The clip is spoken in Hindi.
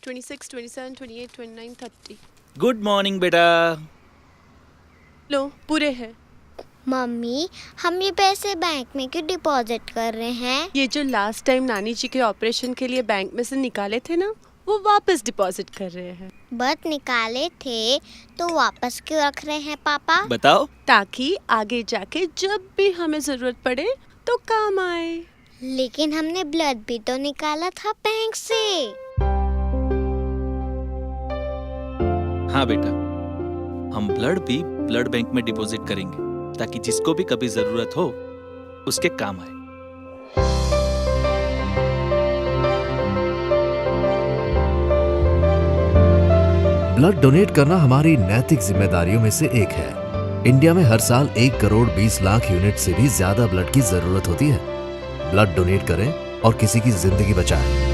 26, 27, 28, 29, 30। गुड मॉर्निंग बेटा। लो पूरे हैं। मम्मी, हम ये पैसे बैंक में क्यों डिपॉजिट कर रहे हैं? ये जो लास्ट टाइम नानी जी के ऑपरेशन के लिए बैंक में से निकाले थे ना, वो वापस डिपॉजिट कर रहे हैं। बट निकाले थे तो वापस क्यों रख रहे हैं पापा? बताओ। ताकि आगे जाके जब भी हमें जरूरत पड़े तो काम आए। लेकिन हमने ब्लड भी तो निकाला था बैंक से। हाँ बेटा, हम ब्लड भी ब्लड बैंक में डिपॉजिट करेंगे ताकि जिसको भी कभी जरूरत हो उसके काम आए। ब्लड डोनेट करना हमारी नैतिक जिम्मेदारियों में से एक है। इंडिया में हर साल 1 करोड़ 20 लाख यूनिट से भी ज्यादा ब्लड की जरूरत होती है। ब्लड डोनेट करें और किसी की जिंदगी बचाएं।